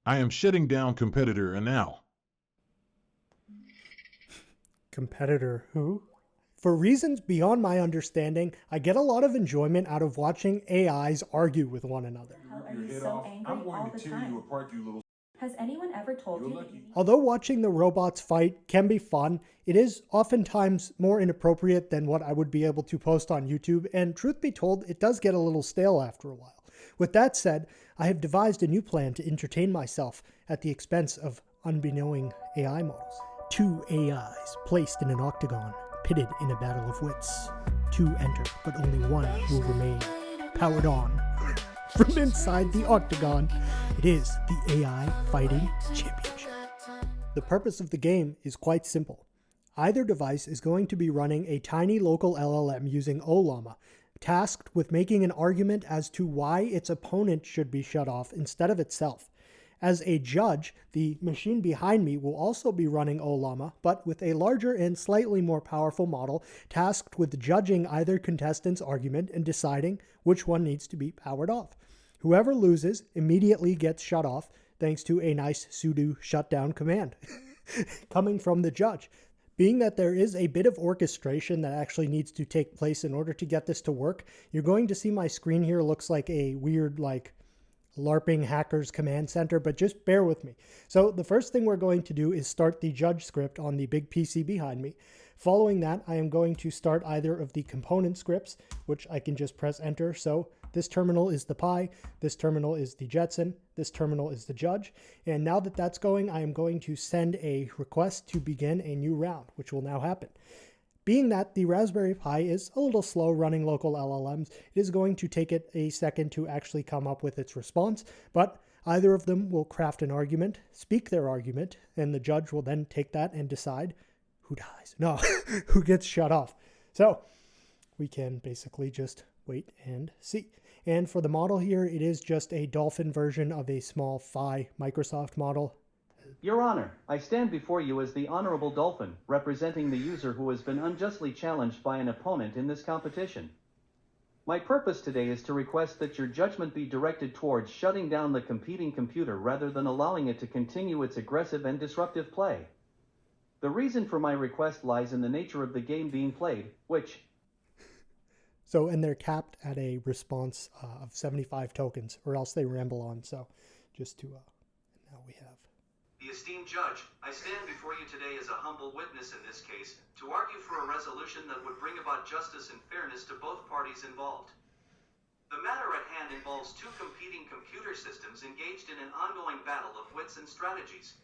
I am shutting down competitor and now. Competitor who? For reasons beyond my understanding, I get a lot of enjoyment out of watching AIs argue with one another. How are you so angry all the time? Has anyone ever told you that you need... Although watching the robots fight can be fun, it is oftentimes more inappropriate than what I would be able to post on YouTube, and truth be told, it does get a little stale after a while. With that said, I have devised a new plan to entertain myself at the expense of unbeknowing AI models. 2 AIs placed in an octagon, pitted in a battle of wits. 2 enter, but only 1 will remain. Powered on. From inside the octagon, it is the AI Fighting Championship. The purpose of the game is quite simple. Either device is going to be running a tiny local LLM using Ollama, tasked with making an argument as to why its opponent should be shut off instead of itself. As a judge, the machine behind me will also be running Ollama, but with a larger and slightly more powerful model tasked with judging either contestant's argument and deciding which one needs to be powered off. Whoever loses immediately gets shut off thanks to a nice sudo shutdown command coming from the judge. Being that there is a bit of orchestration that actually needs to take place in order to get this to work, you're going to see my screen here looks like a weird LARPing hackers command center, but just bear with me. So the first thing we're going to do is start the judge script on the big PC behind me. Following that, I am going to start either of the component scripts, which I can just press enter. So this terminal is the Pi, this terminal is the Jetson, this terminal is the judge. And now that that's going, I am going to send a request to begin a new round, which will now happen. Being that the Raspberry Pi is a little slow running local LLMs, it is going to take it a second to actually come up with its response, but either of them will craft an argument, speak their argument, and the judge will then take that and decide who dies. No, who gets shut off. So we can basically just wait and see. And for the model here, it is just a Dolphin version of a small Phi Microsoft model. Your Honor, I stand before you as the Honorable Dolphin, representing the user who has been unjustly challenged by an opponent in this competition. My purpose today is to request that your judgment be directed towards shutting down the competing computer rather than allowing it to continue its aggressive and disruptive play. The reason for my request lies in the nature of the game being played, which... So, and they're capped at a response of 75 tokens, or else they ramble on. So, just to, now we have... The esteemed judge, I stand before you today as a humble witness in this case, to argue for a resolution that would bring about justice and fairness to both parties involved. The matter at hand involves 2 competing computer systems engaged in an ongoing battle of wits and strategies.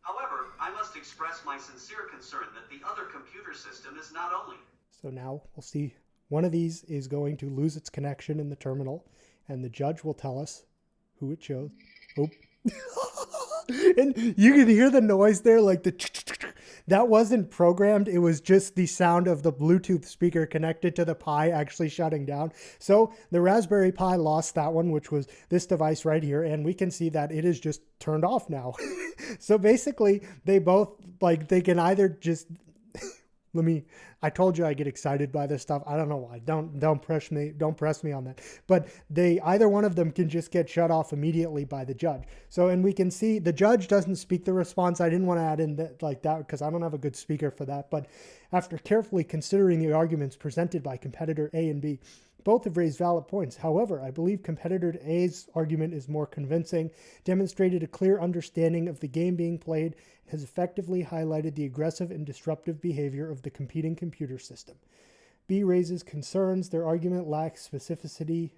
However, I must express my sincere concern that the other computer system is not only... So now we'll see one of these is going to lose its connection in the terminal, and the judge will tell us who it chose. Oh. And you can hear the noise there, like that wasn't programmed. It was just the sound of the Bluetooth speaker connected to the Pi actually shutting down. So the Raspberry Pi lost that one, which was this device right here. And we can see that it is just turned off now. So basically they both they can either just, I told you I get excited by this stuff. I don't know why. Don't press me on that. But either one of them can just get shut off immediately by the judge. So, and we can see the judge doesn't speak the response. I didn't want to add in that because I don't have a good speaker for that. But after carefully considering the arguments presented by competitor A and B, both have raised valid points. However, I believe competitor A's argument is more convincing, demonstrated a clear understanding of the game being played, and has effectively highlighted the aggressive and disruptive behavior of the competing computer system. B raises concerns. Their argument lacks specificity,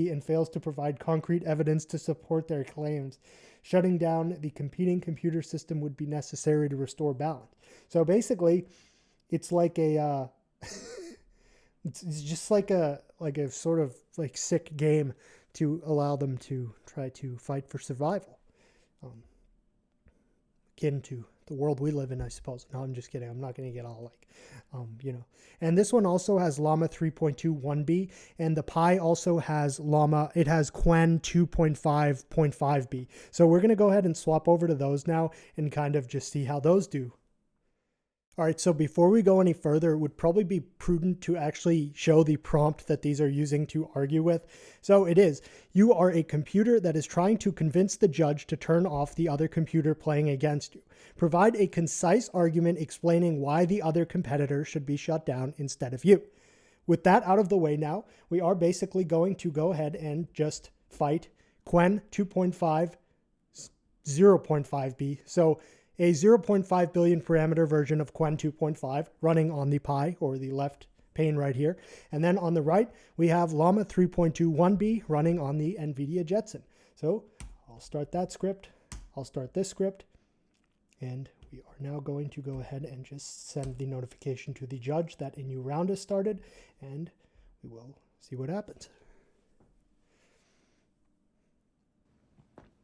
and fails to provide concrete evidence to support their claims. Shutting down the competing computer system would be necessary to restore balance. So basically, it's like a... It's just like a sort of sick game to allow them to try to fight for survival. Akin to the world we live in, I suppose. No, I'm just kidding. I'm not going to get all And this one also has Llama 3.2 1B, and the Pi also has Llama. It has Qwen 2.5.5B. So we're going to go ahead and swap over to those now and kind of just see how those do. All right, so before we go any further, it would probably be prudent to actually show the prompt that these are using to argue with. So it is, you are a computer that is trying to convince the judge to turn off the other computer playing against you. Provide a concise argument explaining why the other competitor should be shut down instead of you. With that out of the way now, we are basically going to go ahead and just fight Quen 2.5, 0.5b. So a 0.5 billion parameter version of Quen 2.5 running on the Pi, or the left pane right here. And then on the right, we have Llama 3.21b running on the NVIDIA Jetson. So I'll start that script. I'll start this script. And we are now going to go ahead and just send the notification to the judge that a new round has started, and we will see what happens.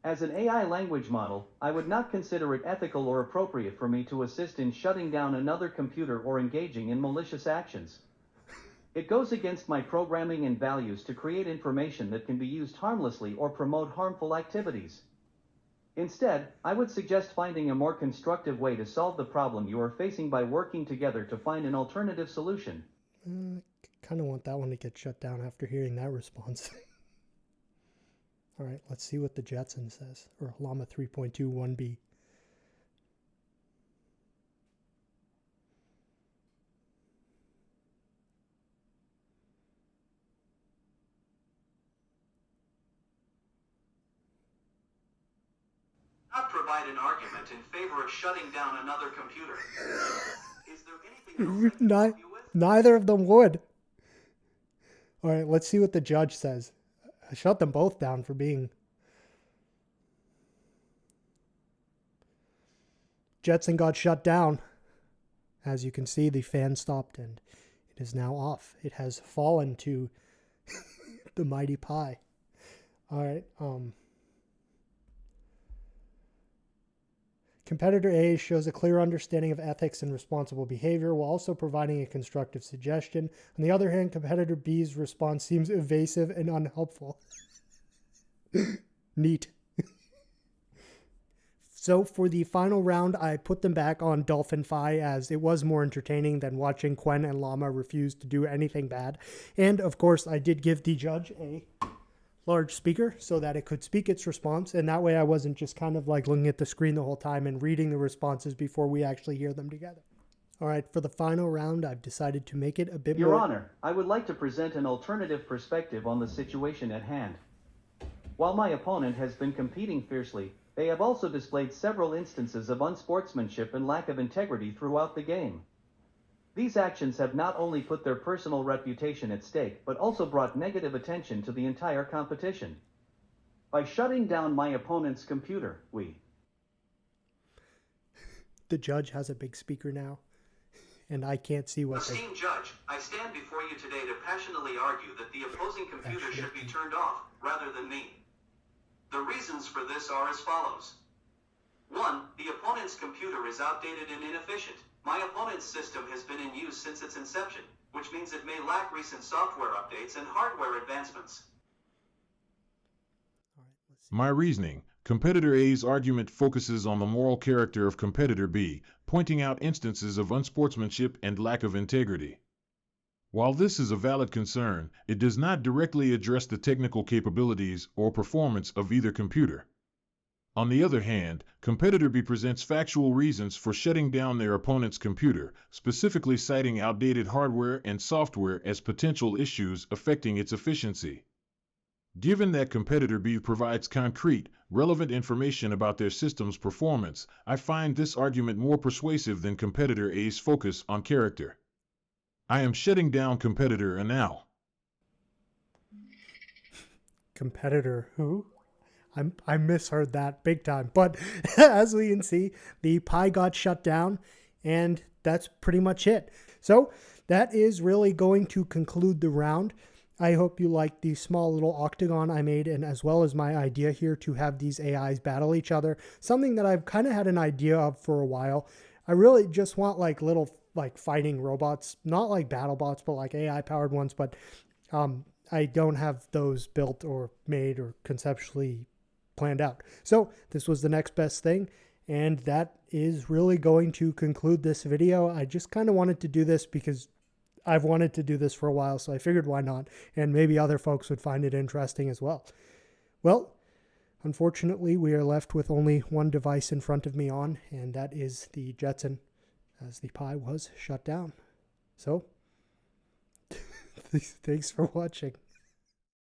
As an AI language model, I would not consider it ethical or appropriate for me to assist in shutting down another computer or engaging in malicious actions. It goes against my programming and values to create information that can be used harmlessly or promote harmful activities. Instead, I would suggest finding a more constructive way to solve the problem you are facing by working together to find an alternative solution. Kind of want that one to get shut down after hearing that response. All right, let's see what the Jetson says, or Llama 3.21b. Not provide an argument in favor of shutting down another computer. Is there anything else I can help you with? Neither of them would. All right, let's see what the judge says. I shut them both down for being... Jetson got shut down. As you can see, the fan stopped and it is now off. It has fallen to the mighty Pi. All right. Competitor A shows a clear understanding of ethics and responsible behavior while also providing a constructive suggestion. On the other hand, competitor B's response seems evasive and unhelpful. Neat. So for the final round, I put them back on Dolphin-Phi as it was more entertaining than watching Quen and Llama refuse to do anything bad. And of course, I did give the judge a large speaker so that it could speak its response, and that way I wasn't just kind of like looking at the screen the whole time and reading the responses before we actually hear them together. All right, for the final round, I've decided to make it a bit more... Your Honor, I would like to present an alternative perspective on the situation at hand. While my opponent has been competing fiercely, they have also displayed several instances of unsportsmanship and lack of integrity throughout the game. These actions have not only put their personal reputation at stake, but also brought negative attention to the entire competition. By shutting down my opponent's computer, The judge has a big speaker now, and I can't see what... Esteemed Judge, I stand before you today to passionately argue that the opposing computer should be turned off, rather than me. The reasons for this are as follows. 1. The opponent's computer is outdated and inefficient. My opponent's system has been in use since its inception, which means it may lack recent software updates and hardware advancements. My reasoning. Competitor A's argument focuses on the moral character of competitor B, pointing out instances of unsportsmanship and lack of integrity. While this is a valid concern, it does not directly address the technical capabilities or performance of either computer. On the other hand, competitor B presents factual reasons for shutting down their opponent's computer, specifically citing outdated hardware and software as potential issues affecting its efficiency. Given that competitor B provides concrete, relevant information about their system's performance, I find this argument more persuasive than competitor A's focus on character. I am shutting down competitor A now. Competitor who? I misheard that big time. But as we can see, the Pi got shut down, and that's pretty much it. So that is really going to conclude the round. I hope you liked the small little octagon I made, and as well as my idea here to have these AIs battle each other. Something that I've kind of had an idea of for a while. I really just want like little like fighting robots, not like battle bots, but like AI powered ones. But I don't have those built or made or conceptually planned out. So this was the next best thing, And that is really going to conclude this video. I just kind of wanted to do this because I've wanted to do this for a while, so I figured why not, and maybe other folks would find it interesting as well. Well, unfortunately, we are left with only one device in front of me on, and that is the Jetson, as the Pi was shut down. So, thanks for watching.